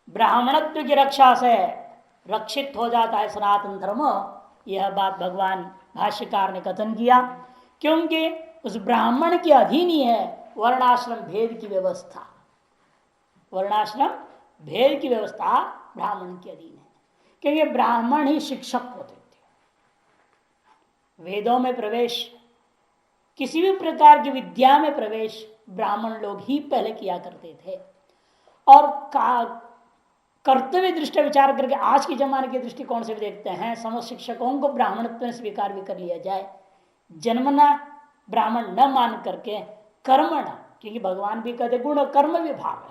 ब्राह्मणत्व की रक्षा से रक्षित हो जाता है सनातन धर्म। यह बात भगवान भाष्यकार ने कथन किया, क्योंकि उस ब्राह्मण के अधीन ही है वर्णाश्रम भेद की व्यवस्था। वर्णाश्रम भेद की व्यवस्था ब्राह्मण के अधीन है, क्योंकि ब्राह्मण ही शिक्षक होते थे। वेदों में प्रवेश, किसी भी प्रकार की विद्या में प्रवेश ब्राह्मण लोग ही पहले किया करते थे। और कर्तव्य दृष्टि विचार करके आज के जमाने के दृष्टिकोण से भी देखते हैं, समस्त शिक्षकों को ब्राह्मणत्व में स्वीकार भी कर लिया जाए, जन्मना ब्राह्मण न मान करके कर्मण, क्योंकि भगवान भी कहते गुण कर्म विभाग,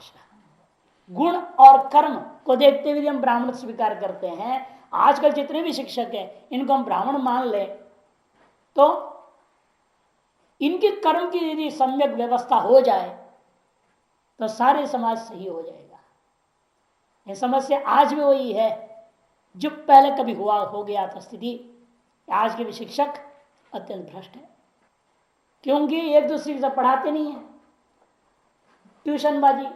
गुण और कर्म को देखते हुए हम ब्राह्मण स्वीकार करते हैं। आजकल जितने भी शिक्षक हैं इनको हम ब्राह्मण मान ले तो इनके कर्म की यदि सम्यक व्यवस्था हो जाए तो सारे समाज सही हो जाएगा। यह समस्या आज भी वही है जो पहले कभी हुआ हो गया था स्थिति। आज के भी शिक्षक अत्यंत भ्रष्ट है, क्योंकि एक दूसरे से पढ़ाते नहीं है, ट्यूशन बाजी।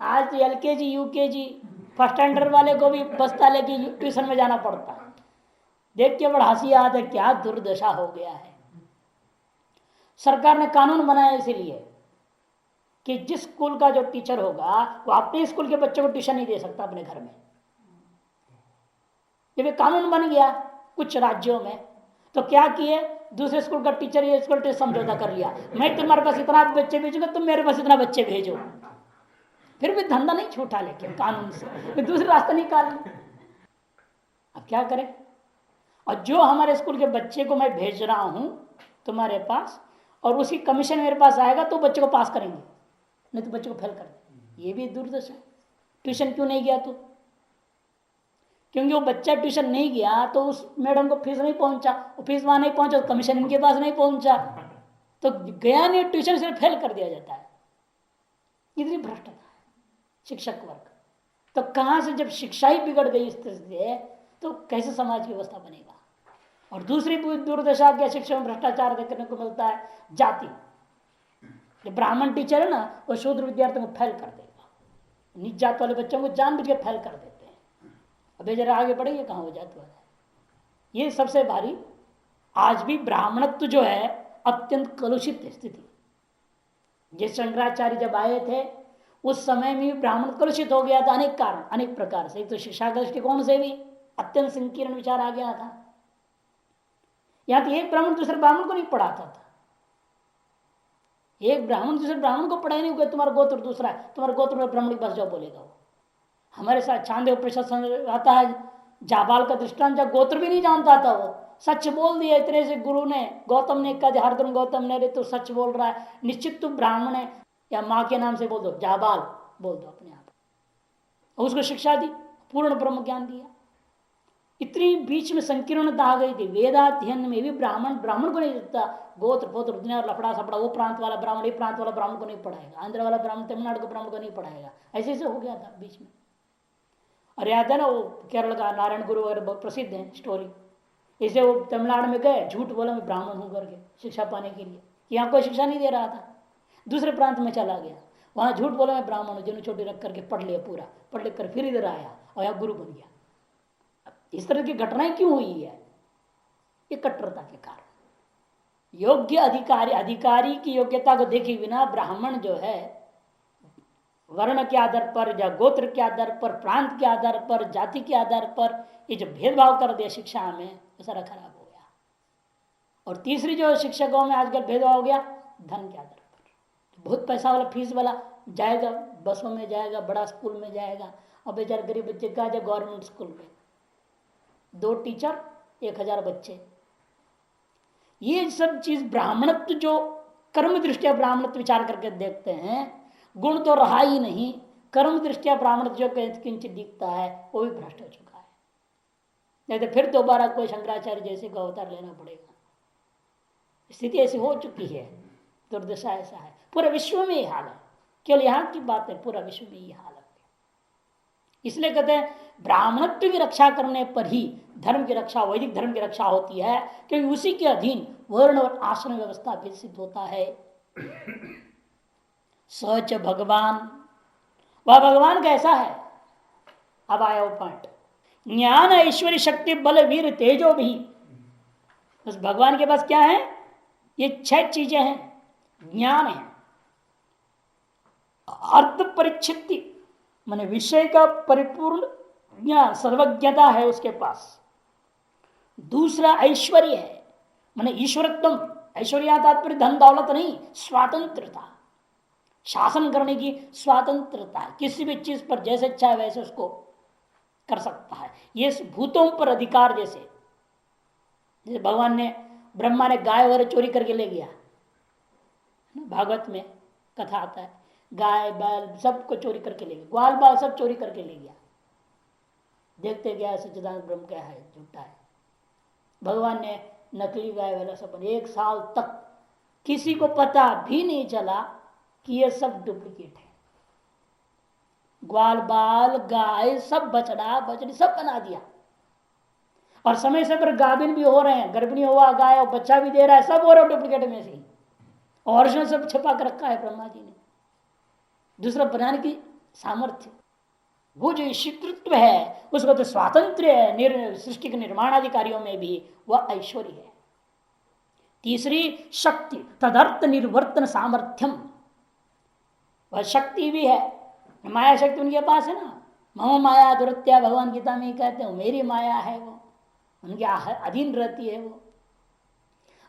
आज तो एलकेजी यूकेजी फर्स्ट स्टैंडर्ड वाले को भी बस्ता लेके ट्यूशन में जाना पड़ता है। देख के बड़ा हंसी आता है, क्या दुर्दशा हो गया है। सरकार ने कानून बनाया इसीलिए कि जिस स्कूल का जो टीचर होगा वो अपने स्कूल के बच्चों को ट्यूशन नहीं दे सकता अपने घर में। जब ये कानून बन गया कुछ राज्यों में, तो क्या किए, दूसरे स्कूल का टीचर ये स्कूल टीचर समझौता कर लिया, मैं तुम्हारे पास इतना बच्चे भेजूंगा, तुम मेरे पास इतना बच्चे भेजो। फिर भी धंधा नहीं छूटा, लेकिन कानून से फिर दूसरे रास्ता निकाल। अब क्या करें। और जो हमारे स्कूल के बच्चे को मैं भेज रहा हूं तुम्हारे पास, और उसी कमीशन मेरे पास आएगा तो बच्चे को पास करेंगे, नहीं तो बच्चे को फेल कर देंगे। ये भी दुर्दशा है। ट्यूशन क्यों नहीं गया तू? क्योंकि वो बच्चा ट्यूशन नहीं गया तो उस मैडम को फीस नहीं पहुंचा, वो फीस वहां नहीं पहुंचा तो कमीशन इनके पास नहीं पहुंचा, तो गया नहीं, ट्यूशन से फेल कर दिया जाता है। इतनी भ्रष्टता है शिक्षक वर्ग। तो कहां से, जब शिक्षा ही बिगड़ गई इस तरह से, तो कैसे समाज की व्यवस्था बनेगा। और दूसरी दुर्दशा क्या शिक्षा में भ्रष्टाचार देखने को मिलता है, जाति। जो ब्राह्मण टीचर है ना, वो शूद्र विद्यार्थियों को फेल कर देगा, नीच जात वाले बच्चों को जानबूझ के फेल कर देते हैं। अभी जरा आगे बढ़ेंगे कहाँ हो जात वाला। ये सबसे भारी आज भी ब्राह्मणत्व जो है अत्यंत कलुषित स्थिति। जिस शंकराचार्य जब आए थे उस समय में ब्राह्मण कलुषित हो गया था, अनेक कारण अनेक प्रकार से। एक तो शिक्षा के दृष्टिकोण से भी अत्यंत संकीर्ण विचार आ गया था। यहां तो एक ब्राह्मण दूसरे ब्राह्मण को नहीं पढ़ाता था, एक ब्राह्मण दूसरे ब्राह्मण को पढ़ाई नहीं हुआ, तुम्हारा गोत्र दूसरा है, तुम्हारे गोत्र में ब्राह्मण के पास जाओ बोलेगा वो। हमारे साथ छांदे उपनिषद आता है, जाबाल का दृष्टांत, जब गोत्र भी नहीं जानता था वो सच बोल दिया इतने से गुरु ने, गौतम ने कहा हरदम गौतम ने, रे तो सच बोल रहा है, निश्चित तू ब्राह्मण है, या माँ के नाम से बोल दो, जाबाल बोल दो अपने आप। और उसको शिक्षा दी, पूर्ण ब्रह्म ज्ञान दिया। इतनी बीच में संकीर्णता आ गई थी। वेदाध्ययन में भी ब्राह्मण ब्राह्मण को नहीं देता, गोत्र पोत्र दुनिया लफड़ा सपड़ा, वो प्रांत वाला ब्राह्मण ये प्रांत वाला ब्राह्मण को नहीं पढ़ाएगा, आंध्र वाला ब्राह्मण तमिलनाडु के ब्राह्मण को नहीं पढ़ाएगा। ऐसे ऐसे हो गया था बीच में। और याद है ना वो केरल का नारायण गुरु वगैरह बहुत प्रसिद्ध है स्टोरी। इसे वो तमिलनाडु में गए, झूठ बोला मैं ब्राह्मण हूं करके शिक्षा पाने के लिए, यहाँ कोई शिक्षा नहीं दे रहा था। दूसरे प्रांत में चला गया, वहां झूठ बोला मैं ब्राह्मण हूं, जिन्होंने छोटी रख करके पढ़ लिया, पूरा पढ़ लिख कर फिर इधर आया और यहाँ गुरु बन गया। इस तरह की घटनाएं क्यों हुई है? ये कट्टरता के कारण। योग्य अधिकारी की योग्यता को देखे बिना ब्राह्मण जो है वर्ण के आधार पर या गोत्र के आधार पर, प्रांत के आधार पर, जाति के आधार पर ये जो भेदभाव कर दिया शिक्षा में, वो सारा खराब हो गया। और तीसरी जो शिक्षकों में आजकल भेदभाव हो गया, धन के आधार पर। बहुत पैसा वाला फीस वाला जाएगा, बसों में जाएगा, बड़ा स्कूल में जाएगा, और बेचारे गरीब बच्चे का जाए गवर्नमेंट स्कूल में, 2 टीचर 1000 बच्चे। ये सब चीज ब्राह्मणत्व जो कर्म दृष्टिया ब्राह्मणत्व विचार करके देखते हैं, गुण तो रहा ही नहीं, कर्म दृष्टिया ब्राह्मणत्व जो किंचित दिखता है वो भी भ्रष्ट हो चुका है। नहीं तो फिर दोबारा कोई शंकराचार्य जैसे का अवतार लेना पड़ेगा। स्थिति ऐसी हो चुकी है, दुर्दशा ऐसा है। पूरे विश्व में ये हाल है, केवल यहां की बात है, पूरा विश्व में ये हाल है। इसलिए कहते हैं ब्राह्मणत्व की रक्षा करने पर ही धर्म की रक्षा, वैदिक धर्म की रक्षा होती है, क्योंकि उसी के अधीन वर्ण और आश्रम व्यवस्था विकसित होता है। सच भगवान, वह भगवान कैसा है? अब आया वो पॉइंट। ज्ञान ऐश्वर्य शक्ति बल वीर तेजो भी, उस भगवान के पास क्या है? ये 6 चीजें हैं। ज्ञान है, अर्थ परिच्छित्ति माने विषय का परिपूर्ण ज्ञान, सर्वज्ञता है उसके पास। दूसरा ऐश्वर्य है, माने ईश्वरत्व। ऐश्वर्य तात्पर्य धन दौलत नहीं, स्वातंत्रता, शासन करने की स्वातंत्रता। किसी भी चीज पर जैसे इच्छा है वैसे उसको कर सकता है। ये भूतों पर अधिकार, जैसे भगवान ने, ब्रह्मा ने गाय वगैरह चोरी करके ले गया, भागवत में कथा आता है, गाय बैल सबको चोरी करके ले गया, ग्वाल बाल सब चोरी करके ले गया। देखते गया सच्चिदानंद ब्रह्म क्या है, झूठा है। भगवान ने नकली गाय वाला सब, 1 साल तक किसी को पता भी नहीं चला कि ये सब डुप्लीकेट है। ग्वाल बाल गाय सब, बछड़ा बछड़ी सब बना दिया, और समय समय पर गाभिन भी हो रहे हैं, गर्भिणी हुआ गाय और बच्चा भी दे रहा है, सब हो रहा है डुप्लीकेट में से ही। ओरिजिनल सब छुपा कर रखा है ब्रह्मा जी ने। दूसरा बनाने की सामर्थ्य, वो जो ईश्वरत्व है उसको तो स्वातंत्र्य है, सृष्टि के निर्माण अधिकारियों में भी वह ऐश्वर्य है। तीसरी शक्ति, तदर्थ निर्वर्तन सामर्थ्यम, वह शक्ति भी है। माया शक्ति उनके पास है ना, मम माया दुरत्या, भगवान गीता में कहते हैं मेरी माया है, वो उनके अधीन रहती है। वो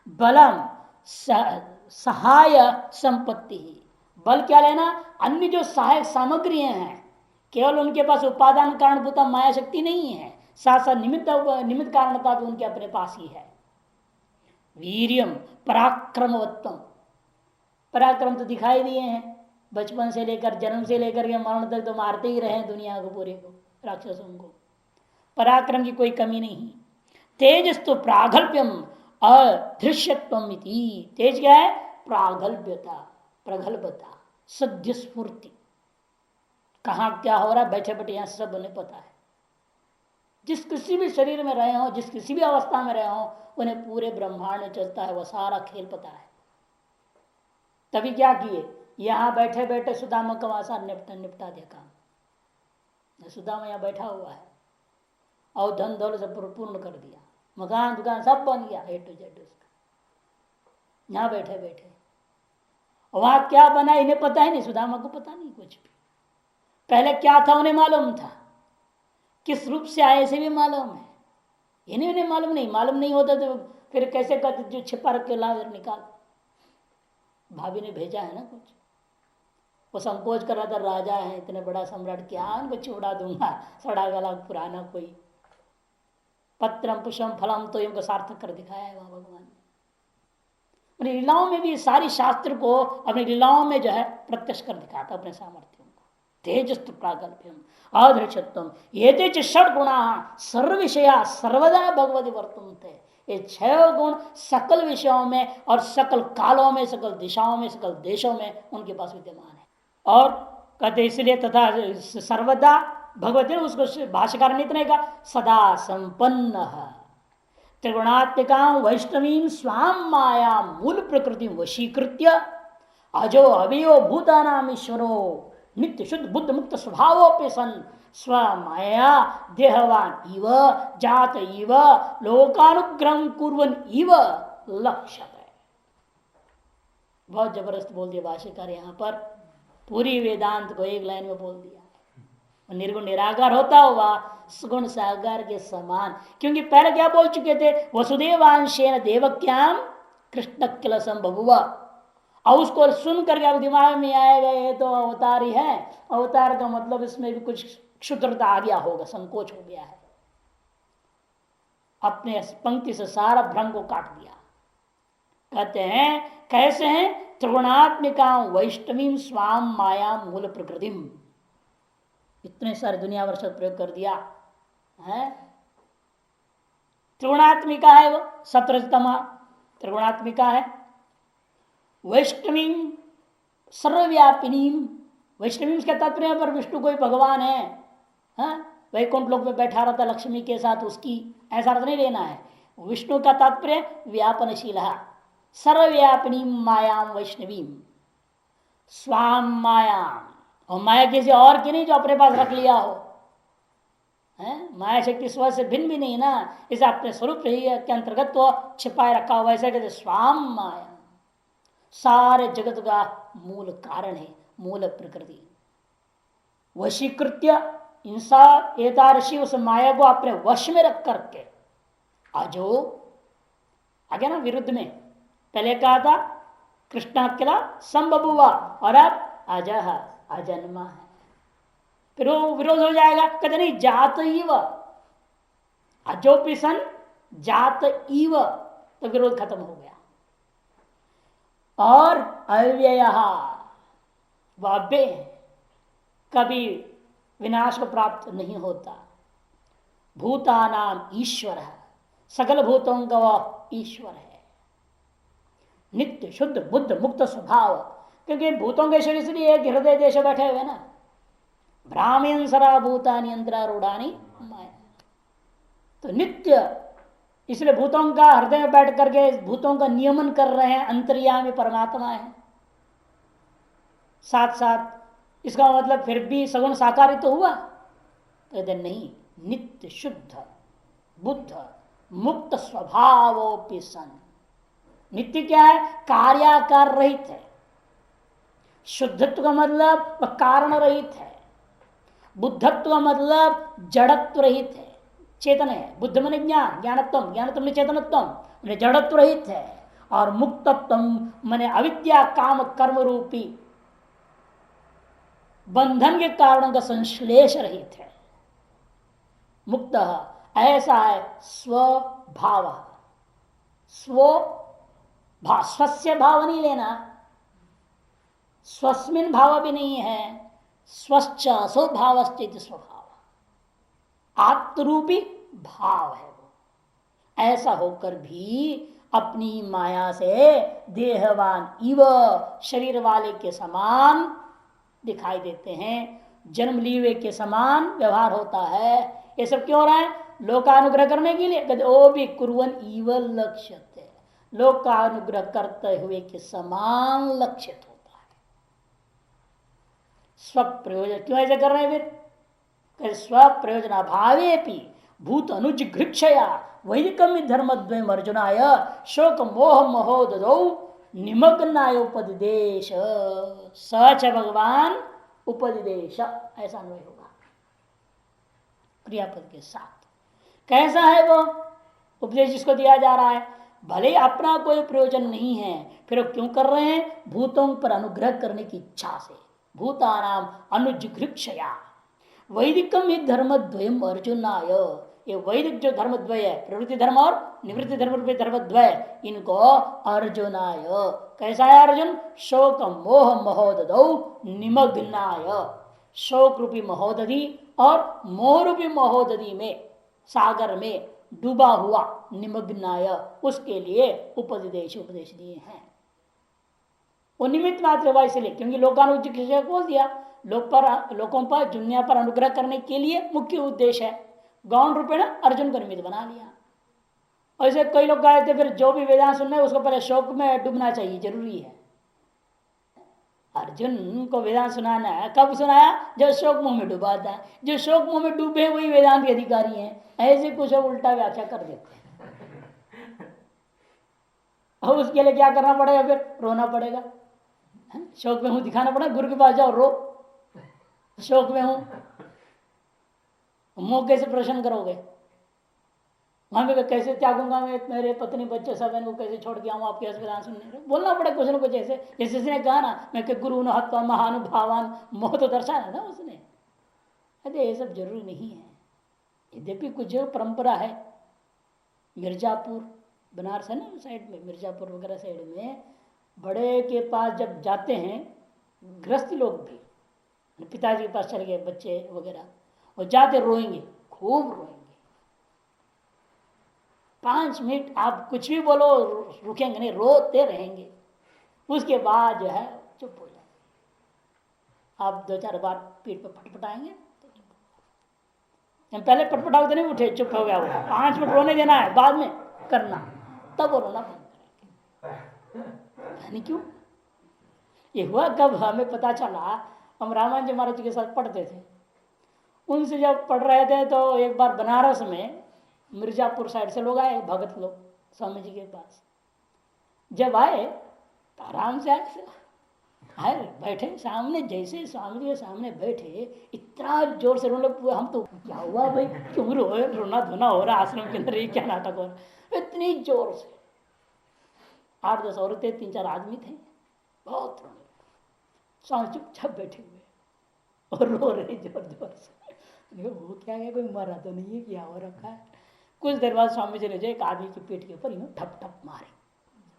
बलम सहाय संपत्ति, बल क्या लेना? अन्य जो सहायक सामग्रियां हैं, केवल उनके पास उपादान कारणभूता माया शक्ति नहीं है, साथ साथ निमित्त कारणता भी उनके अपने पास ही है। वीर्यम पराक्रमवत्तम, पराक्रम तो दिखाई दिए हैं, बचपन से लेकर जन्म से लेकर के मरण तक तो मारते ही रहे दुनिया को, पूरे को, राक्षसों को। पराक्रम की कोई कमी नहीं। तेजस्तु प्रागल्भ्यम अधृश्यत्वम इति, तेज क्या है? प्रागल्भ्यता, प्रगल्भता, सद्य स्फूर्ति। कहाँ क्या हो रहा है बैठे बैठे यहां सब उन्हें पता है। जिस किसी भी शरीर में रहे हो, जिस किसी भी अवस्था में रहे हो, उन्हें पूरे ब्रह्मांड में चलता है वह सारा खेल पता है। तभी क्या किए, यहां बैठे बैठे सुदामा का वासा निपटा दिया काम। सुदामा यहां बैठा हुआ है और धन दौलत से पूर्ण कर दिया, मकान दुकान सब बन गया, A to Z उसका, यहां बैठे बैठे। वहां क्या बना इन्हें पता ही नहीं, सुदामा को पता नहीं कुछ भी। पहले क्या था उन्हें मालूम था, किस रूप से आए से भी मालूम है, इन्हें मालूम नहीं। मालूम नहीं होता तो फिर कैसे कहते जो छिपा रख के ला निकाल। भाभी ने भेजा है ना कुछ, वो संकोच कर रहा था, राजा है इतने बड़ा सम्राट, क्या उनको छोड़ा दूंगा, सड़ा गला पुराना कोई। पत्रम पुष्पम फलम तो इनको सार्थक कर दिखाया है वहां भगवान ने। अपनी लीलाओं में भी सारी शास्त्र को अपनी लीलाओं में जो है प्रत्यक्ष कर दिखाता अपने सामर्थ्यों को। तेजस्तु प्रागल्भ्यम अधृक्षत्वम ये च षड गुणा सर्व विषया सर्वदा भगवती वर्तन्ते। ये 6 गुण सकल विषयों में और सकल कालों में, सकल दिशाओं में, सकल देशों में उनके पास विद्यमान है। और कहते इसलिए तथा सर्वदा भगवती, उसको भाष्यकार ने इतने का सदा संपन्न त्रिगुणात्मिका वैष्णवी स्वाम माया मूल प्रकृति वशीकृत्य अजो अवयो भूतानाम ईश्वरो नित्य शुद्ध बुद्ध मुक्त स्वभावों सन स्व माया देहवान इव जात इव लोकानुग्रह कुर्वन इव लक्ष्य। बहुत जबरदस्त बोल दिया भाष्यकार यहाँ पर, पूरी वेदांत को एक लाइन में बोल दिया। निर्गुण निराकार होता हुआ सगुण साकार के समान, क्योंकि पहले क्या बोल चुके थे, वसुदेवांशेन देवक्याम कृष्ण किल संभव। और उसको सुन करके अब दिमाग में आएगा ये तो अवतार ही है, अवतार का मतलब इसमें भी कुछ क्षुद्रता आ गया होगा, संकोच हो गया है। अपने पंक्ति से सारा भ्रम को काट दिया। कहते हैं कैसे हैं, त्रिगुणात्मिका वैष्णवी स्वाम माया मूल प्रकृतिम, इतने सारे दुनिया वर्ष प्रयोग कर दिया है। त्रिगुणात्मिका है वो, सत्रतमा त्रिगुणात्मिका है। वैष्णवी सर्वव्यापिनी, वैष्णवी उसका तात्पर्य पर विष्णु कोई भगवान है, वैकुंठ लोक में बैठा रहता लक्ष्मी के साथ, उसकी ऐसा अर्थ नहीं लेना है। विष्णु का तात्पर्य व्यापनशील, सर्वव्यापिनी मायाम वैष्णवी स्वाम मायाम, और माया किसी और की नहीं जो अपने पास रख लिया हो, है, माया शक्ति स्व से भिन्न भी नहीं ना, इसे अपने स्वरूप ही के अंतर्गत तो छिपाए रखा हुआ, ऐसा कहते स्वाम माया, सारे जगत का मूल कारण है, मूल प्रकृति। वशीकृत्य इंसा एतादृशी उस माया को अपने वश में रख करके अजो, आगे ना विरुद्ध में पहले कहा था कृष्ण अकेला संबबुआ और अब अजह अजन्मा है, फिर वो विरोध हो जाएगा, कहते नहीं जात इव अजोपि सन जात इव, तो विरोध खत्म हो गया। और अव्यय वह कभी विनाश को प्राप्त नहीं होता। भूतानाम ईश्वर है, सकल भूतों का वह ईश्वर है, नित्य शुद्ध बुद्ध मुक्त स्वभाव, क्योंकि भूतों के शरीर इसलिए एक हृदय देश बैठे हुए ना, ब्राह्मण सरा भूतानि यंत्रारूढ़ानी माया, तो नित्य, इसलिए भूतों का हृदय में बैठ करके भूतों का नियमन कर रहे हैं, अंतर्यामी परमात्मा है। साथ साथ इसका मतलब फिर भी सगुण साकार तो हुआ, तो नहीं, नित्य शुद्ध बुद्ध मुक्त स्वभावोपि सन। नित्य क्या है? कार्याकार रहित है। शुद्धत्व का मतलब वह कारण रहित है। बुद्धत्व का मतलब जड़त्व रहित है, चेतन है। बुद्ध मन ज्ञान, ज्ञानत्व, ज्ञानत्व चेतनत्व, जड़त्व रहित है। और मुक्तत्व मने अविद्या काम कर्म रूपी बंधन के कारणों का संश्लेष रहित है। मुक्त ऐसा है स्वभाव, स्वस्य भाव नहीं लेना, स्वस्मिन भाव भी नहीं है, स्वच्छ स्वभावस्थित स्वभाव आत्मरूपी भाव है वो। ऐसा होकर भी अपनी माया से देहवान इव शरीर वाले के समान दिखाई देते हैं, जन्म लिए के समान व्यवहार होता है। ये सब क्यों हो रहा है? लोकानुग्रह करने के लिए। ओ भी कुर्वन इव लक्ष्यते, लोक का अनुग्रह करते हुए के समान लक्षित होता है। स्व प्रयोजन क्यों ऐसे कर रहे हैं? फिर स्व प्रयोजना भावे भी भूत अनुज घृक्षया वैदिकम धर्मद्वयम अर्जुनाय शोक मोह महोदौ निमग्नाय उपदेश सच भगवान उपदेश, ऐसा अन्वय होगा क्रियापद के साथ। कैसा है वो उपदेश जिसको दिया जा रहा है? भले अपना कोई प्रयोजन नहीं है, फिर वो क्यों कर रहे हैं? भूतों पर अनुग्रह करने की इच्छा से। भूतानाम अनुजिघृक्षया वैदिकम ही धर्मद्वयम अर्जुनाय, ये वैदिक जो धर्मद्वय है, प्रवृत्ति धर्म और निवृत्ति धर्म रूपी धर्मद्वय, इनको अर्जुनाय। कैसा है अर्जुन? शोक मोह महोदधौ निमग्नाय, शोक रूपी महोदधि और मोह रूपी महोदधि में, सागर में डूबा हुआ निमग्नाय, उसके लिए उपदेश दिए हैं। वो निमित्त मात्र हुआ इसलिए क्योंकि लोकानुग्रह बोल दिया, लोगों पर दुनिया पर अनुग्रह करने के लिए मुख्य उद्देश्य है। गौण रूपे ना अर्जुन को निमित्त बना लिया। और ऐसे कई लोग कहे थे फिर जो भी वेदांत सुनना है उसको पहले शोक में डूबना चाहिए, जरूरी है। अर्जुन को वेदांत सुनाना है, कब सुनाया? जब शोक मुंह में डूबा था। जो शोक मुंह में डूबे वही वेदांत के अधिकारी हैं। ऐसे कुछ उल्टा व्याख्या कर देते हैं। और उसके लिए क्या करना पड़ेगा? फिर रोना पड़ेगा। शोक में हूं दिखाना पड़ेगा, गुरु के पास जाओ रो, शोक में हूं। मुंह कैसे प्रश्न करोगे? वहां पे कैसे त्यागूंगा मैं मेरे पत्नी बच्चे सब, इनको कैसे छोड़ के आऊँ आपके वेदांत सुनने? बोलना पड़े कुछ न कुछ ऐसे, जैसे उसने कहा ना, मैं के गुरु हत्वा महानुभावान, मोह तो दर्शाया था उसने। अरे ये सब जरूरी नहीं है। यद्यपि कुछ परंपरा है, मिर्जापुर बनारस है ना साइड में, मिर्जापुर वगैरह साइड में बड़े के पास जब जाते हैं गृहस्थ लोग भी, पिताजी के पास चले गए बच्चे वगैरह, और जाते रोएंगे, खूब रोएंगे। 5 मिनट आप कुछ भी बोलो रुकेंगे नहीं, रोते रहेंगे। उसके बाद जो है चुप हो जाएंगे। आप 2-4 बार पीठ पे पटपटाएंगे तो पहले पटपटाओ तो नहीं उठे, चुप हो गया वो। 5 मिनट रोने देना है, बाद में करना, तब वो रोना बंद करेंगे। क्यों ये हुआ? कब हमें पता चला, हम रामायण जी महाराज के साथ पढ़ते थे, उनसे जब पढ़ रहे थे तो एक बार बनारस में मिर्जापुर साइड से लोग आए, भगत लोग स्वामी जी के पास। जब आए तो आराम से आए बैठे सामने, जैसे स्वामी जी के सामने बैठे इतना जोर से रोने लगे। हम तो क्या हुआ भाई, क्यों रोना धोना हो रहा आश्रम के अंदर, ये क्या नाटक हो रहा, इतनी जोर से। 8-10 औरतें 3-4 आदमी थे, बहुत रोने लगे। स्वामी चुपचाप बैठे हुए और रो रहे जोर जोर से। वो क्या है, कोई मरा तो नहीं है, क्या हो रखा है। कुछ देर बाद स्वामी जी ने जो एक आदमी की पेट के ऊपर यूं ठप ठप मारे,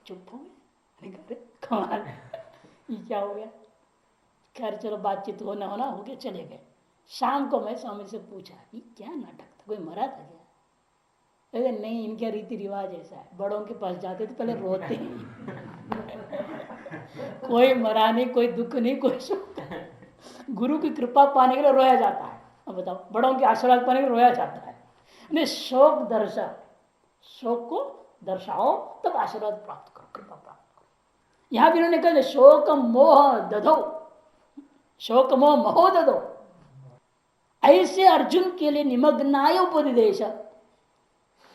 चुप हो गए। कमाल, ये क्या हो गया। खैर चलो बातचीत होना होना हो गया, चले गए। शाम को मैं स्वामी से पूछा ये क्या नाटक था, कोई मरा था क्या? अरे नहीं, इनका रीति रिवाज ऐसा है, बड़ों के पास जाते तो पहले रोते कोई मरा नहीं, कोई दुख नहीं, कोई सुख। गुरु की कृपा पाने के लिए रोया जाता है। अब बताओ, बड़ों के आशीर्वाद पाने के लिए रोया जाता है। नहीं, शोक दर्शा, शोक को दर्शाओ तब आशीर्वाद प्राप्त करो, कृपा प्राप्त करो। यहां भी उन्होंने कहा शोक मोह दधो, शोक मोह महो दधो, ऐसे अर्जुन के लिए निमग्नाय उपदेश।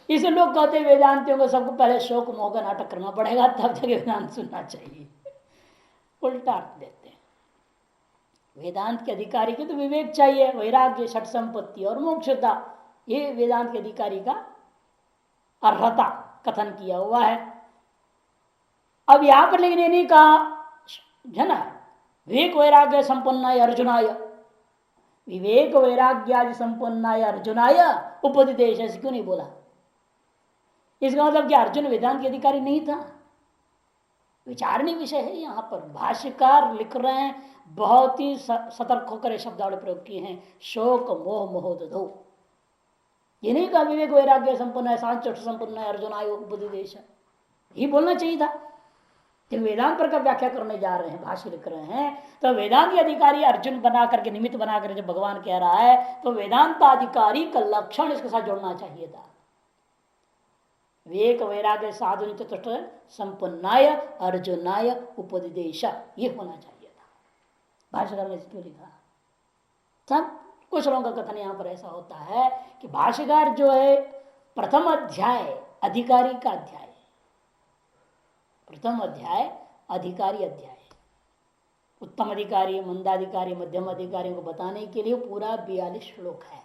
इसे लोग कहते हैं वेदांतियों को सबको पहले शोक मोह का नाटक करना पड़ेगा तब जाके वेदांत सुनना चाहिए। उल्टा अर्थ देते हैं। वेदांत के अधिकारी को तो विवेक चाहिए, वैराग्य, षट संपत्ति और मोक्षता, ये वेदांत के अधिकारी का अर्हता कथन किया हुआ है। अब यहां पर लेकिन ये नहीं कहा है ना, विवेक वैराग्य संपन्नाय अर्जुनाय, विवेक वैराग्य संपन्नाय अर्जुनाय उपदेश, ऐसे क्यों नहीं बोला? इसका मतलब कि अर्जुन वेदांत के अधिकारी नहीं था, विचारणीय विषय है। यहां पर भाष्यकार लिख रहे हैं, बहुत ही सतर्क होकर शब्दावली प्रयोग किए हैं, शोक मोह मोहोदधो। ये नहीं कहा विवेक वैराग्य संपन्न है, सांच संपन्न है, अर्जुनाय उपदेश, ही बोलना चाहिए था। जब वेदांत पर का व्याख्या करने जा रहे हैं, भाष्य लिख रहे हैं, तो वेदांत अधिकारी अर्जुन बना करके, निमित्त बना करके जब भगवान कह रहा है, तो वेदांत अधिकारी का लक्षण इसके साथ जोड़ना चाहिए था। विवेक वैराग्य साधन चतुष्ट संपन्नाय अर्जुनाय उपदेश, ये होना चाहिए था। भाष्यकार ने क्यों लिखा? सब कुछ लोगों का कथन यहां पर ऐसा होता है कि भाष्यकार जो है प्रथम अध्याय अधिकारी का अध्याय, प्रथम अध्याय अधिकारी अध्याय, उत्तम अधिकारी, मंदाधिकारी, मध्यम अधिकारियों को बताने के लिए पूरा 42 श्लोक है।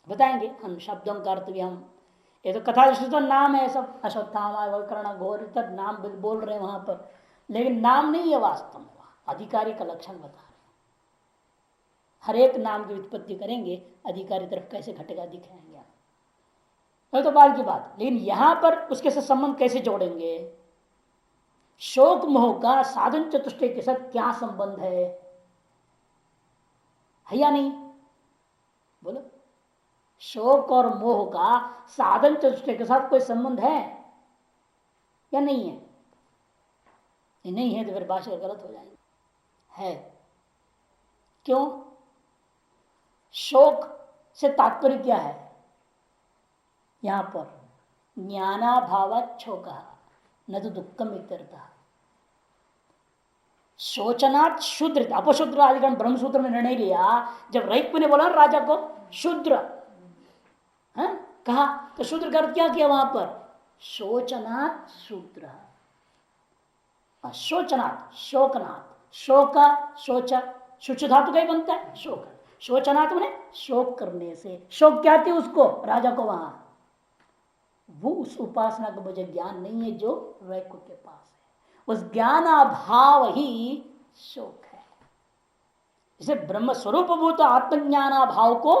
बताएंगे हम शब्दों का अर्थ भी। हम ये तो कथा तो नाम है सब, अश्वत्थामा वैकर्ण घोर तक नाम बोल रहे हैं वहां पर, लेकिन नाम नहीं है वास्तव में, वहां अधिकारी का लक्षण बता रहे हैं। हर एक नाम की उत्पत्ति करेंगे, अधिकारी तरफ कैसे घटेगा दिखाएंगे आप, तो बाद की बात। लेकिन यहां पर उसके साथ संबंध कैसे जोड़ेंगे? शोक मोह का साधन चतुष्टय के साथ क्या संबंध है या नहीं? बोलो, शोक और मोह का साधन चतुष्टय के साथ कोई संबंध है या नहीं है? ये नहीं है तो फिर भाषा गलत हो जाएगी। है, क्यों? शोक से तात्पर्य क्या है यहां पर? ज्ञानाभावात् शोकः न तो दुखम इत्यर्थः। शोचनात् शूद्र, अपशूद्र आदिगण ब्रह्मसूत्र में निर्णय लिया, जब रैक्य ने बोला राजा को शूद्र कहा, तो शूद्र का अर्थ क्या किया वहां पर? शोचनात् शूद्र, शोचनात् शोकनात्, शोक शोच, शुच धातु का ही बनता है शोक, शोचनात् मैंने शोक करने से। शोक क्या थी उसको, राजा को वहां, वो उस उपासना का मुझे ज्ञान नहीं है जो रैक्य के पास है, उस ज्ञानाभाव ही शोक है। इसे ब्रह्म स्वरूप भूत आत्मज्ञानाभाव को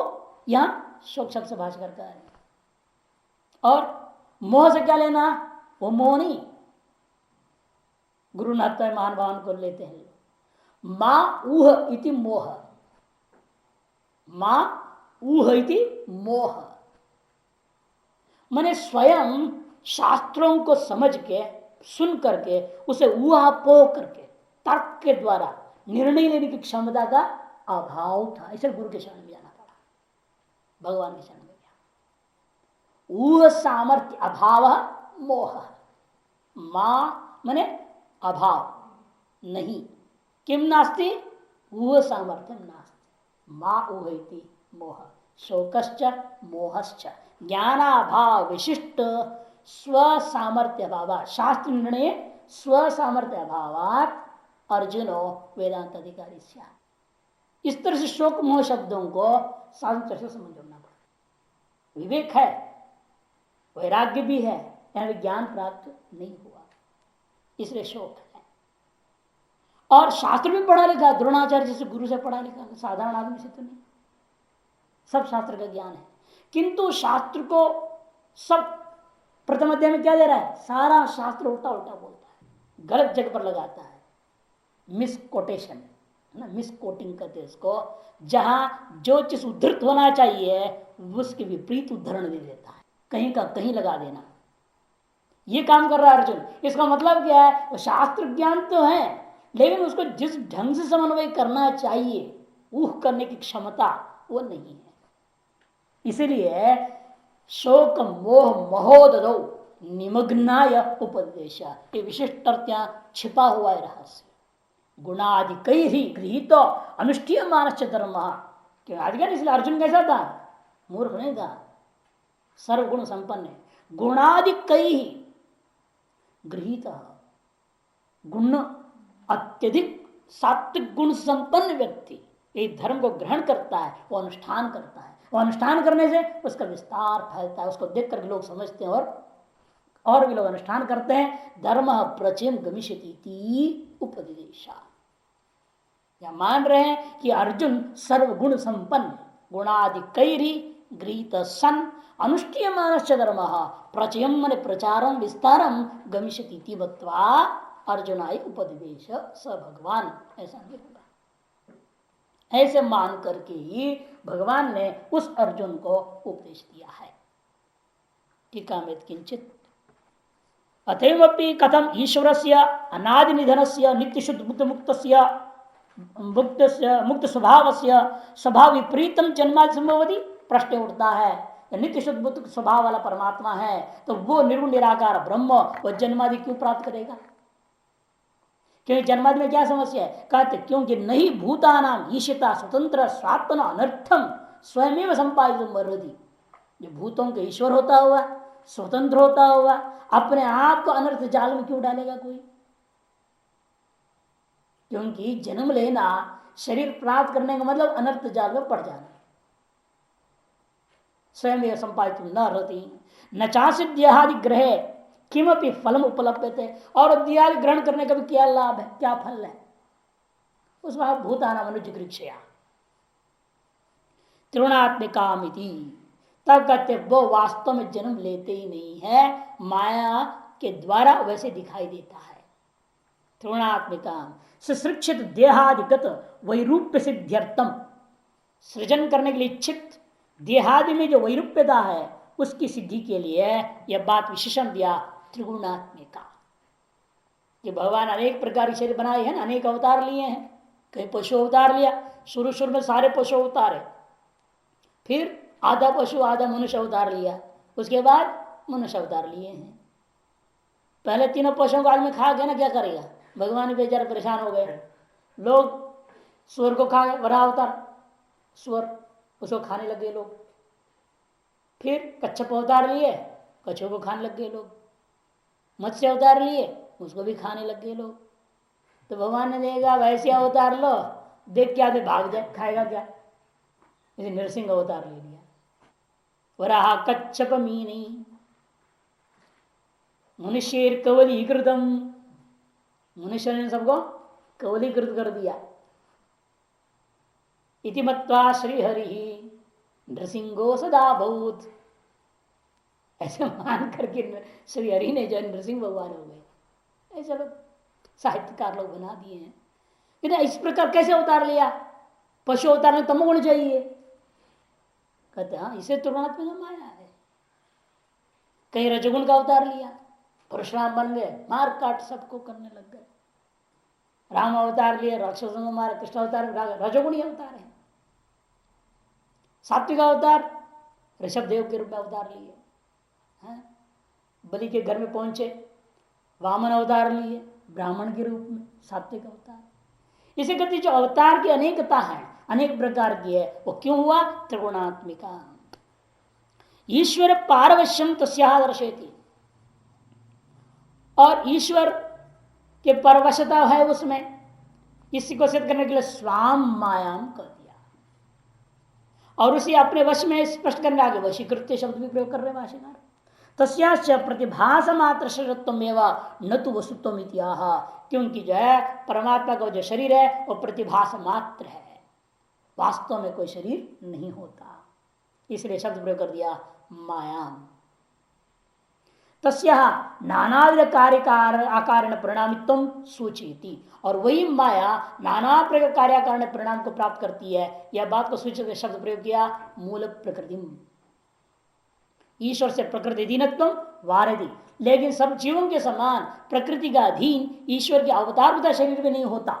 यहां शोक शब्द से भाषा करता है। और मोह से क्या लेना? वो मोह नहीं, गुरु नाथ महानुभावन को लेते हैं, मां ऊह इति मोह, मां ऊह इति मोह, मैंने स्वयं शास्त्रों को समझ के सुन करके उसे ऊहापोह करके तर्क के द्वारा निर्णय लेने की क्षमता का अभाव था, इसे गुरु के शरण में जाना पड़ा, भगवान के शरण में गया। ऊह सामर्थ्य अभाव मोह, मां माने अभाव नहीं, किम नास्ति? ऊह सामर्थ्यम नास्ति, मां ऊहति मोह, शोकश्च मोहश्च ज्ञानाभाव विशिष्ट स्व सामर्थ्य अभाव, शास्त्र निर्णय स्व सामर्थ्य अभाव अर्जुनो वेदांत अधिकारी। इस तरह से शोक मोह शब्दों को शास्त्र से समझना पड़ता। विवेक है, वैराग्य भी है, यानी ज्ञान प्राप्त नहीं हुआ, इसलिए शोक है। और शास्त्र भी पढ़ा लिखा, द्रोणाचार्य जैसे गुरु से पढ़ा लिखा, साधारण आदमी से तो नहीं। सब शास्त्र का ज्ञान है, किंतु शास्त्र को सब प्रथम अध्याय में क्या दे रहा है, सारा शास्त्र उल्टा उल्टा बोलता है, गलत जगह पर लगाता है, मिस कोटेशन ना, मिस कोटिंग करते हैं इसको। जहां जो चीज उद्धृत होना चाहिए उसके विपरीत उद्धरण दे देता है, कहीं का कहीं लगा देना, ये काम कर रहा है अर्जुन। इसका मतलब क्या है, वो शास्त्र ज्ञान तो है लेकिन उसको जिस ढंग से समन्वय करना चाहिए ऊह करने की क्षमता वो नहीं है। इसलिए शोक मोह महोदधौ निमग्नाय उपदेश, ये विशिष्ट अर्थ यहां छिपा हुआ है रहस्य। गुणादि कई ही गृहित अनुष्ठीय मानस धर्म, क्यों आदिज्ञान, इसलिए अर्जुन कैसा था, मूर्ख नहीं था, सर्वगुण संपन्न है। गुणादि कई ही गृहित, गुण अत्यधिक सात्विक गुण संपन्न व्यक्ति एक धर्म को ग्रहण करता है, वो अनुष्ठान करता है, वो अनुष्ठान करने से उसका विस्तार फैलता है, उसको देख करके लोग समझते हैं और भी लोग अनुष्ठान करते हैं। धर्म प्रचयन गमिष्यति उपदेशा, या मान रहे हैं कि अर्जुन सर्वगुण संपन्न, गुणादि कैरी गृहीत सन अनुष्ठीय मानस धर्म प्रचयम मन प्रचारम विस्तारम गमिष्यति बत्वा अर्जुनाय उपदेश स भगवान, ऐसा नहीं होगा। ऐसे मान करके ही भगवान ने उस अर्जुन को उपदेश दिया है। टीका में किंचित अतएवपि कथम ईश्वरस्य अनादि निधनस्य नित्य शुद्ध बुद्ध मुक्तस्य मुक्त स्वभावस्य स्वभाव विपरीतम जन्मादि संभवति, प्रश्न उठता है। नित्य शुद्ध बुद्ध स्वभाव वाला परमात्मा है तो वो निर्गुण निराकार ब्रह्म वो जन्मादि क्यों प्राप्त करेगा? क्योंकि जन्मादि में क्या समस्या है? कहते क्योंकि नहीं भूतानाम ईशिता स्वतंत्र स्वात्मना अनर्थम स्वयं संपादित मरोधी। जो भूतों के ईश्वर होता हुआ, स्वतंत्र होता हुआ, अपने आप को अनर्थ जाल में क्यों डालेगा कोई? क्योंकि जन्म लेना, शरीर प्राप्त करने का मतलब अनर्थ जाल में पड़ जाना। स्वयं संपादित न रहती न चासिद्यादि ग्रहे किमपि फलम उपलब्धते, और दियादि ग्रहण करने का भी क्या लाभ है, क्या फल है? उसमें भूताना मनुजृक्षया त्रिगुणात्मिकामिति, तब कहते वो वास्तव में जन्म लेते ही नहीं है, माया के द्वारा वैसे दिखाई देता है। त्रिगुणात्मिका सुसृक्षित देहादिगत वैरूप्य सिद्ध्यर्थम, सृजन करने के लिए इच्छित देहादि में जो वैरूप्यता है उसकी सिद्धि के लिए यह बात विशेषण दिया त्रिगुणात्मिका। कि भगवान अनेक प्रकार के शरीर बनाए हैं ना, अनेक अवतार लिए हैं। कहीं पशु अवतार लिया, शुरू में सारे पशु अवतार है, फिर आधा पशु आधा मनुष्य अवतार लिया, उसके बाद मनुष्य अवतार लिए हैं। पहले तीनों पशुओं को आदमी खा गया ना, क्या करेगा? भगवान बेचारे परेशान हो गए। लोग सुअर को खा गए, बड़ा अवतार सुअर, उसको खाने लग गए लोग। फिर कच्छप अवतार लिए, कच्छों को खाने लग गए लोग। मत्स्य अवतार लिए, उसको भी खाने लग गए लोग। तो भगवान ने देगा वैसे अवतार लो, देख के आदमी भाग जाए, खाएगा क्या? जैसे नरसिंह अवतार ले लिया, वराह कच्छप मीनी मनुष्य कवलीकृतम, मनुष्य ने सबको कवलीकृत कर दिया। इति मत्वा श्रीहरि नृसिंहो सदा भूत, ऐसे मान करके श्रीहरि ने जो नृसिंह भगवान हो गए। ऐसे लोग साहित्यकार लोग बना दिए हैं। लेकिन इस प्रकार कैसे अवतार लिया? पशु अवतार में तमोगुण चाहिए, कहते हाँ इसे त्रिगुणात्मक माया है। कहीं रजगुण का अवतार लिया, परशुराम बन गए, मार काट सबको करने लग गए। राम अवतार लिए, राक्षसों को मारे, कृष्ण अवतार रजोगुणी अवतार है। सात्विक अवतार ऋषभ देव के रूप में अवतार लिए, बलि के घर में पहुंचे, वामन अवतार लिए ब्राह्मण के रूप में, सात्विक अवतार। इसे कहते जो अवतार की अनेकता है अनेक प्रकार की है। वो क्यों हुआ? त्रिगुणात्मिका। ईश्वर पारवश्यम तस्या दर्शयति, और ईश्वर के परवशता है उसमें, इसी को सिद्ध करने के लिए स्वाम मायाम कर दिया, और उसी अपने वश में स्पष्ट करने आगे वशीकृत्य शब्द भी प्रयोग कर रहे भाषाकार। तस्याश्च प्रतिभास मात्र शरीरत्व एवं न तो वस्तुत्व इतिहाह, क्योंकि जो है परमात्मा का जो शरीर है वो प्रतिभास मात्र है, वास्तव में कोई शरीर नहीं होता, इसलिए शब्द प्रयोग कर दिया मायाम। तस्या नानाविध कार्य आकारण परिणामित्व सूचयति, और वही माया नाना प्रकार कार्य कारण परिणाम को प्राप्त करती है, यह बात को सूचित शब्द प्रयोग किया मूल प्रकृति। ईश्वर से प्रकृति अधीनत्व वारधि, लेकिन सब जीवों के समान प्रकृति का अधीन ईश्वर के अवतार शरीर में नहीं होता।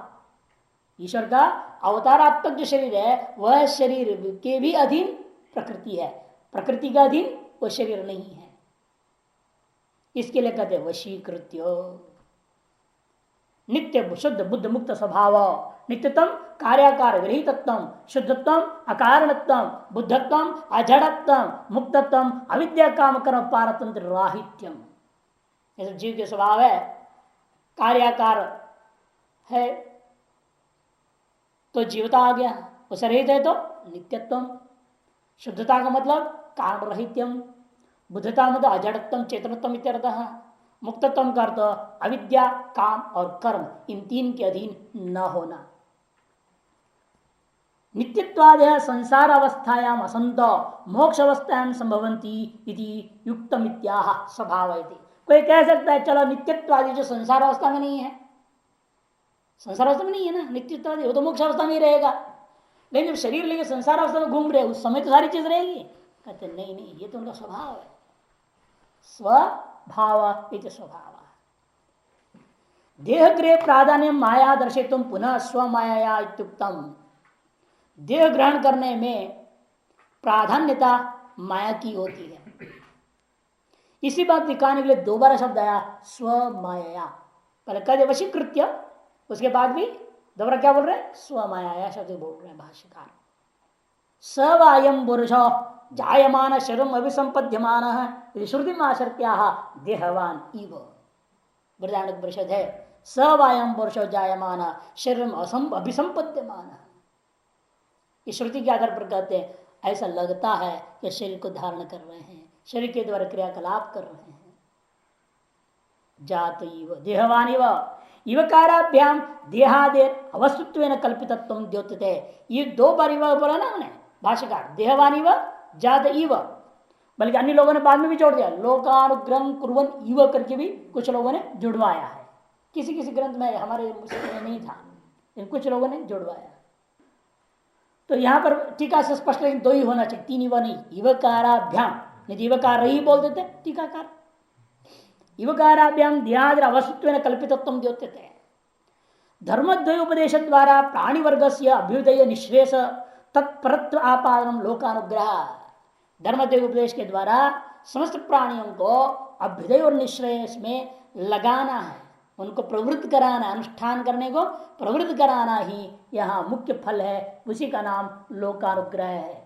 ईश्वर का अवतारात्मक जो शरीर है वह शरीर के भी अधीन प्रकृति है, प्रकृति का अधीन वह शरीर नहीं है। इसके लिए कहते वशीकृत्य। नित्य शुद्ध बुद्ध मुक्त स्वभाव, नित्यतम कार्याकार विरहितत्व, शुद्धत्व अकारणत्व, बुद्धत्व अजड़त्व, मुक्तत्व अविद्या काम कर्म पारतंत्र राहित्यम। ये सब जीव के स्वभाव है, कार्याकार है तो जीवता आ गया, उस रहित है तो नित्यत्व, शुद्धता का मतलब कारण रहित्यम, बुद्धता मतलब अजड़त्व चेतनत्व इत्यर्थः, मुक्तत्व का अर्थ अविद्या काम और कर्म इन तीन के अधीन न होना। नित्यत्वादय संसार अवस्थायाम असंत मोक्ष अवस्थायाम संभवंती इति युक्तमित्याह स्वभावयति। कोई कह सकता है चलो नित्यत्वादि जो संसार अवस्था में नहीं है, संसार अवस्था में नहीं है ना नित्यत्वादि, वो तो मोक्ष अवस्था में ही रहेगा, लेकिन जब शरीर लेके संसार अवस्था में घूम रहे उस समय तो सारी चीज रहेगी। कहते नहीं नहीं, ये तो उनका स्वभाव है, स्वभाव इति स्वभाव। देह गृह प्राधान्य माया दर्शितुम पुनः स्व माया इत्युक्तम। देह ग्रहण करने में प्राधान्यता माया की होती है, इसी बात दिखाने के लिए दोबारा शब्द आया स्व माया। पहले कह दे वशीकृत्य, उसके बाद भी दोबारा क्या बोल रहे हैं? स्व माया शब्द बोल रहे हैं भाष्यकार। सवायम पुरुषो जायमान शरीरम अभिसंपद्यमान श्रुति आश्रित्या देहवान इव। बृहदारण्यक परिषद है, सवायम पुरुषो जायमान शरीरम अभिसंपद्यमान। इस श्रुति के आधार पर कहते हैं ऐसा लगता है कि शरीर को धारण कर रहे हैं, शरीर के द्वारा क्रियाकलाप कर रहे हैं। जात इव देहवान इव इवकाराभ्याम देहादेर अवस्तुत्वेन कल्पितत्वं द्योतते। ये दो बार इव बोला ना उन्हें भाष्यकार, देहवान इव जात इव, बल्कि अन्य लोगों ने बाद में भी जोड़ दिया, लोकानुग्रह कुर्वन् इव करके भी कुछ लोगों ने जुड़वाया है। किसी किसी ग्रंथ में, हमारे में नहीं था, लेकिन कुछ लोगों ने जुड़वाया। तो यहां पर टीका से स्पष्ट, लेकिन दो ही होना चाहिए, तीन इव नहीं। इवकाराभ्याम नहीं, इवकार ही बोल देते टीकाकार। इवकाराभ्याम देहादि अवस्तुत्वेन कल्पितत्वं द्योत्यते। धर्मद्वय उपदेश द्वारा प्राणी वर्ग से अभ्युदय निःश्रेष तत्परत्व आपादनम लोकानुग्रह। धर्मद्वय उपदेश के द्वारा समस्त प्राणियों को अभ्युदय और निःश्रेयस में लगाना है, उनको प्रवृत्त कराना, अनुष्ठान करने को प्रवृत्त कराना ही यहाँ मुख्य फल है, उसी का नाम लोकानुग्रह है।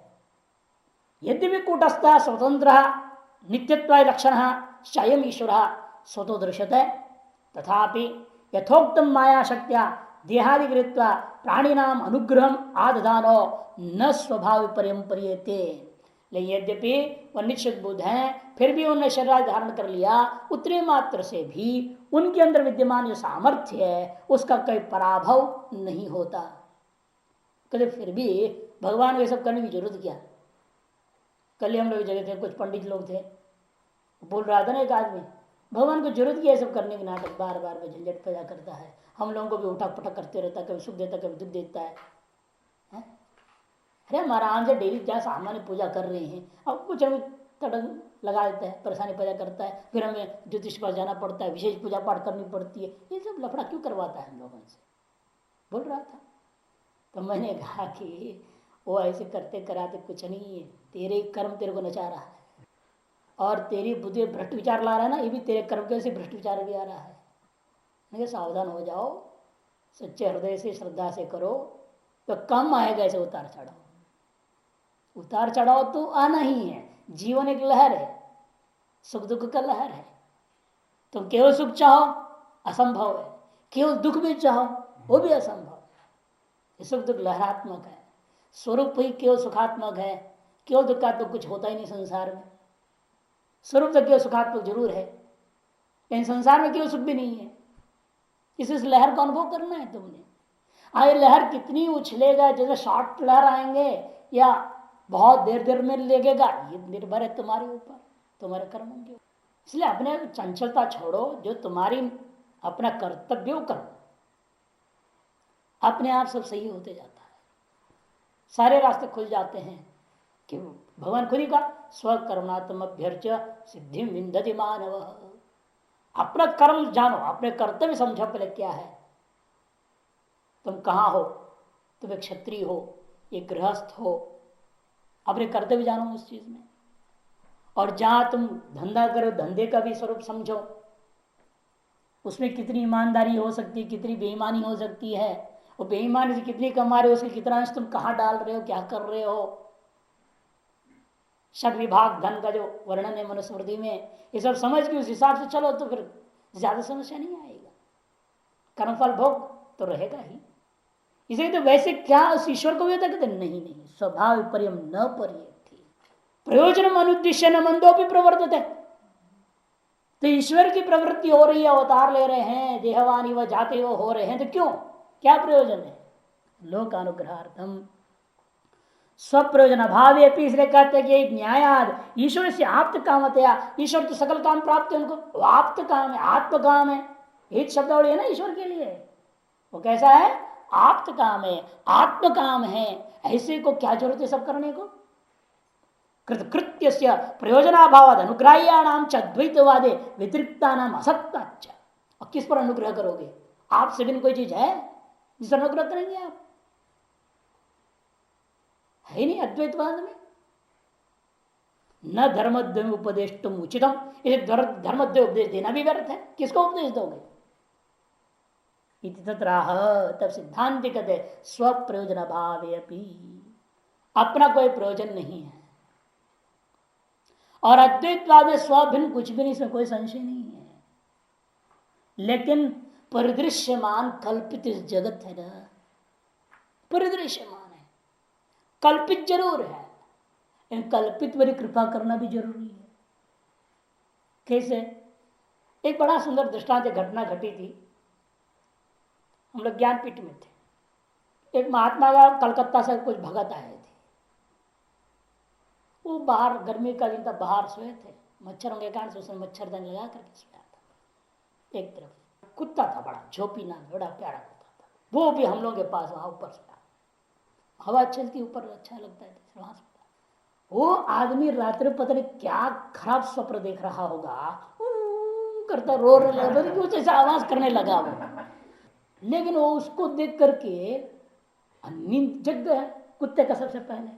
यद्यपि कूटस्थ स्वतंत्र नित्यत्व लक्षण स्वयं ईश्वर स्वतो दृश्यते, तथापि यथोक्तम माया शक्त्या देहादिकृत्वा प्राणिनाम अनुग्रहम आदधानो न स्वभाव परम्परियते। लेकिन यद्यपि वह निश्चित बुद्ध हैं, फिर भी उन्होंने शरीर धारण कर लिया, उतने मात्र से भी उनके अंदर विद्यमान जो सामर्थ्य है उसका कोई पराभव नहीं होता। कहते फिर भी भगवान को ये सब करने की जरूरत क्या? कल हम लोग जगह थे, कुछ पंडित लोग थे, बोल रहा था ना एक आदमी, भगवान को जरूरत क्या है सब करने की, नाटक बार बार में झंझट पैदा करता है, हम लोगों को भी उठा पटक करते रहता है, कभी सुख देता कभी दुख देता है। अरे हम आराम से डेली क्या सामान्य पूजा कर रहे हैं, अब कुछ हमें तड़क लगा देता है, परेशानी पैदा करता है, फिर हमें ज्योतिष पास जाना पड़ता है, विशेष पूजा पाठ करनी पड़ती है, ये सब लफड़ा क्यों करवाता है हम लोगों से? बोल रहा था। तो मैंने कहा कि वो ऐसे करते कराते कुछ नहीं है, तेरे कर्म तेरे को नचा रहा है, और तेरी बुद्धि भ्रष्ट विचार ला रहा है ना, ये भी तेरे कर्म के से भ्रष्ट विचार भी आ रहा है। नहीं, सावधान हो जाओ, सच्चे हृदय से श्रद्धा से करो, तो कम आएगा ऐसे उतार चढ़ाव। उतार चढ़ाव तो आना ही है, जीवन एक लहर है, सुख दुख का लहर है। तुम केवल सुख चाहो असंभव है, केवल दुख भी चाहो वो भी असंभव है। सुख दुख लहरात्मक है, स्वरूप ही केवल सुखात्मक है, केवल दुखात्मक कुछ होता ही नहीं संसार में। स्वरूप तो केवल सुखात्मक जरूर है, लेकिन संसार में केवल सुख भी नहीं है। इस लहर का अनुभव करना है तुमने। आए लहर कितनी उछलेगा, जैसे शॉर्ट लहर आएंगे या बहुत देर देर में लगेगा, ये निर्भर है तुम्हारे ऊपर, तुम्हारे कर्मों के ऊपर। इसलिए अपने चंचलता छोड़ो, जो तुम्हारी अपना कर्तव्य करो, अपने आप सब सही होते जाता है, सारे रास्ते खुल जाते हैं। क्यों? भगवान खुद ही का स्वकर्मात्म अभ्यर्च सिद्धि विंदति मानव। अपना कर्म जानो, अपने कर्तव्य समझो पहले क्या है। तुम कहाँ हो, तुम एक क्षत्रिय हो, एक गृहस्थ हो, अपने कर्तव्य जानो उस चीज में। और जहां तुम धंधा करो, धंधे का भी स्वरूप समझो, उसमें कितनी ईमानदारी हो सकती है, कितनी बेईमानी हो सकती है, और बेईमानी से कितनी कमा रहे हो, उसके कितना अंश तुम कहाँ डाल रहे हो, क्या कर रहे हो। षड विभाग धन का जो वर्णन है मनुस्मृति में, ये सब समझ के उस हिसाब से चलो तो फिर ज्यादा समस्या नहीं आएगा। कर्मफल भोग तो रहेगा ही। इसे तो वैसे क्या उस ईश्वर को भी होता कहते नहीं, स्वभाव विपर्यम न परियेति प्रयोजन अनुद्देश्य न मंदोपि प्रवर्तते। तो ईश्वर की प्रवृत्ति हो रही है, अवतार ले रहे हैं, देहवानी व जाते वो हो रहे हैं, तो क्यों, क्या प्रयोजन है? लोकानुग्रहार्थम स्वप्रयोजन अभाव। इसलिए कहते हैं कि न्यायाद ईश्वर से आप्त कामतया, ईश्वर तो सकल काम प्राप्त है उनको, वो आप्त काम है, आत्म काम है। एक शब्दावली है ना ईश्वर के लिए, वो कैसा है? आप्त काम है, आत्म काम है। ऐसे को क्या जरूरत है सब करने को? कृत्य प्रयोजनाभाव अनुग्राह्याणाम च द्वैतवादे व्यतिरिक्ता नाम असत्ता। और किस पर अनुग्रह करोगे? आपसे बिन कोई चीज है जिस पर अनुग्रह करेंगे आप? है नहीं अद्वैतवाद में। न धर्मद्वय उपदेश तुम उचितम, इसे धर्मद्वय उपदेश देना भी व्यर्थ है। किसको उपदेश दोगे? तब सिद्धांत कहते स्व प्रयोजन अभाव, अपना कोई प्रयोजन नहीं है। और अद्वैतवाद में स्वभिन्न कुछ भी नहीं, इसमें कोई संशय नहीं है। लेकिन परिदृश्यमान कल्पित इस जगत है ना, परिदृश्यमान है, कल्पित जरूर है, इन कल्पित पर कृपा करना भी जरूरी है। कैसे? एक बड़ा सुंदर दृष्टांत घटना घटी थी। हम लोग ज्ञानपीठ में थे, एक महात्मा का कलकत्ता से कुछ भगत आए थे। वो बाहर, गर्मी का दिन था, बाहर सोए थे, मच्छरों के कारण से उसने मच्छरदानी लगा करके सोया था। एक तरफ कुत्ता था, बड़ा झोपी नाम, बड़ा प्यारा कुत्ता था, वो भी हम लोग के पास वहां ऊपर सोया। हवा चलती ऊपर, अच्छा लगता है, वहां सोया। वो आदमी रात्रि पता नहीं क्या खराब स्वप्न देख रहा होगा, करता रो रहा, कुछ ऐसा आवाज करने लगा वो। लेकिन वो उसको देख करके नींद जग गया कुत्ते का सबसे पहले।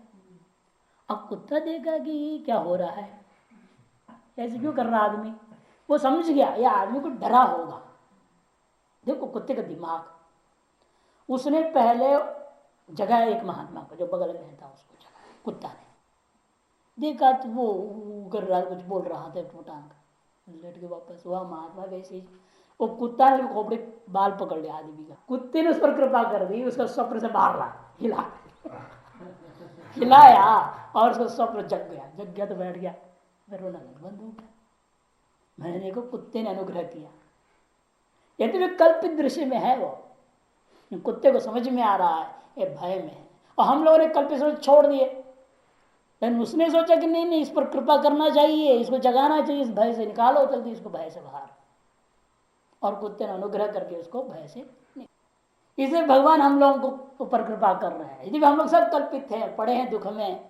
अब कुत्ता देखा कि क्या हो रहा है, ऐसे क्यों कर रहा आदमी, वो समझ गया यह आदमी को डरा होगा। देखो कुत्ते का दिमाग, उसने पहले जगाया एक महात्मा को जो बगल में था, उसको जगाया। कुत्ता ने देखा तो वो कर रहा, कुछ बोल रहा था, टूटांग लेट के वापस हुआ। महात्मा वैसे ही, वो कुत्ता ने खोपड़े बाल पकड़ लिया आदमी का। कुत्ते ने उस पर कृपा कर दी, उसका स्वप्न से बाहर ला, हिलाया और उसका स्वप्न जग गया तो बैठ गया, फिर रोना बंद हो गया। मैंने देखो कुत्ते ने अनुग्रह किया। यदि भी कल्पित दृश्य में है, वो कुत्ते को समझ में आ रहा है, ये भय में है, और हम लोगों ने कल्पित सोच छोड़ दिए। लेकिन उसने सोचा कि नहीं इस पर कृपा करना चाहिए, इसको जगाना चाहिए, इस भय से निकालो जल्दी इसको भय से बाहर। और कुत्ते ने अनुग्रह करके उसको भय से इसे भगवान हम लोगों को ऊपर कृपा कर रहे हैं। यदि हम लोग सब कल्पित हैं, पड़े हैं दुख में,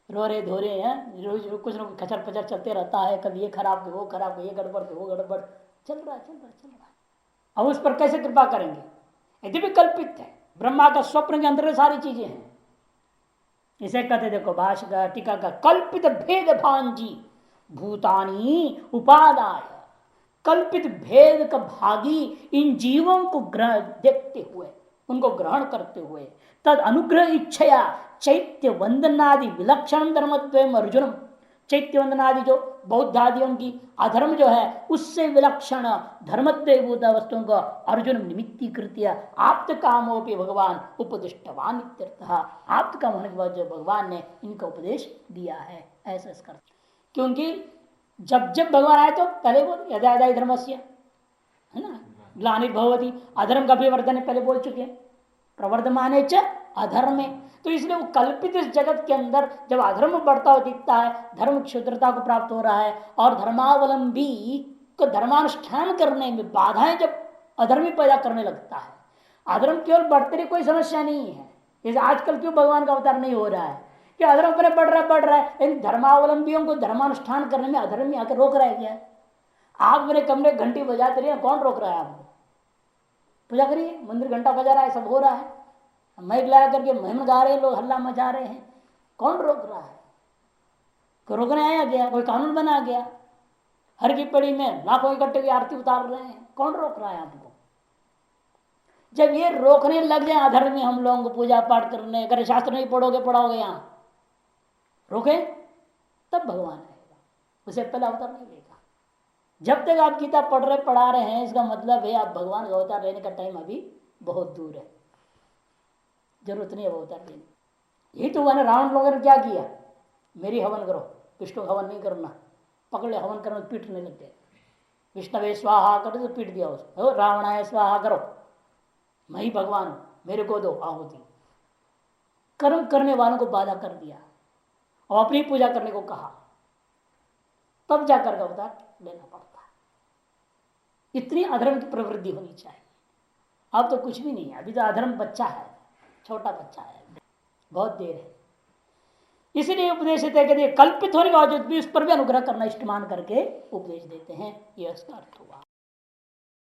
रो रहे धो रहे हैं, रोज कुछ न कुछ खचर पचर चलते रहता है, कभी ये खराब वो खराब, ये गड़बड़ वो गड़बड़, चल रहा है। अब उस पर कैसे कृपा करेंगे? यदि भी कल्पित है, ब्रह्मा का स्वप्न के अंदर सारी चीजें हैं। इसे कहते देखो भाष्य का टीका का कल्पित भेद भांजी भूतानी उपादाय, कल्पित भेद का भागी इन जीवों को देखते हुए उनको ग्रहण करते हुए तद अनुग्रह इच्छया चैत्य वंदनादि विलक्षण धर्मत्व अर्जुनम, चैत्य वंदनादि जो बौद्ध आदियों की अधर्म जो है उससे विलक्षण धर्मत्वभूत वस्तुओं को अर्जुन निमित्तीकृत्य आप्त कामोपि भगवान उपदिष्टवान इत्यर्थः। आप्त काम होने के बाद जो भगवान ने इनका उपदेश दिया है ऐसा इसका, क्योंकि जब जब भगवान आए तो पहले बोल यदा यदा धर्मस्य है ना ग्लानिर्भवति, अधर्म का विवर्धन पहले बोल चुके हैं, प्रवर्धमाने च अधर्मे, तो इसलिए वो कल्पित इस जगत के अंदर जब अधर्म बढ़ता हुआ दिखता है, धर्म क्षुद्रता को प्राप्त हो रहा है और धर्मावलंबी को धर्मानुष्ठान करने में बाधाएं जब अधर्मी पैदा करने लगता है, अधर्म केवल बढ़ते रहे कोई समस्या नहीं है। जैसे आजकल क्यों भगवान का अवतार नहीं हो रहा है कि अधर्म पर बढ़ रहा है, इन धर्मावलंबियों को धर्मानुष्ठान करने में अधर्मी आकर रोक रहा है क्या? आप मेरे कमरे घंटी बजाते रहिए, कौन रोक रहा है आपको? पूजा करिए, मंदिर घंटा बजा रहा है, सब हो रहा है, माइक लगा करके महिमा गा रहे हैं लोग, हल्ला मचा रहे हैं, कौन रोक रहा है? कोई रोकने आया गया? कोई कानून बना गया? हर की पड़ी में लाखों इकट्ठे की आरती उतार रहे हैं, कौन रोक रहा है आपको? जब ये रोकने लग जाए अधर्मी हम लोगों को पूजा पाठ करने, अगर शास्त्र नहीं पढ़ोगे यहाँ रोके तब भगवान आएगा, उसे पहले अवतार नहीं लेगा। जब तक आप गीता पढ़ा रहे हैं इसका मतलब है आप भगवान का अवतार लेने का टाइम अभी बहुत दूर है, जरूरत नहीं है अवतार लेने। यही तो हुआ ना, रावण लोगों ने क्या किया, मेरी हवन करो, विष्णु हवन नहीं करना, पकड़े हवन करने पीटने लग गए, विष्णवे स्वाहा करो तो पीट दिया उसको, रावणाय स्वाहा करो, मैं ही भगवान हूं, मेरे को दो आहुति। कर्म करने वालों को बाधा कर दिया और अपनी पूजा करने को कहा, तब जाकर का अवतार लेना पड़ता है। इतनी अधर्म की प्रवृत्ति होनी चाहिए। अब तो कुछ भी नहीं है, अभी तो अधर्म बच्चा है, छोटा बच्चा है, बहुत देर है। इसीलिए उपदेश देते हैं कल्पित होने के बावजूद भी उस पर भी अनुग्रह करना इष्ट मान करके उपदेश देते हैं, यह इसका अर्थ हुआ।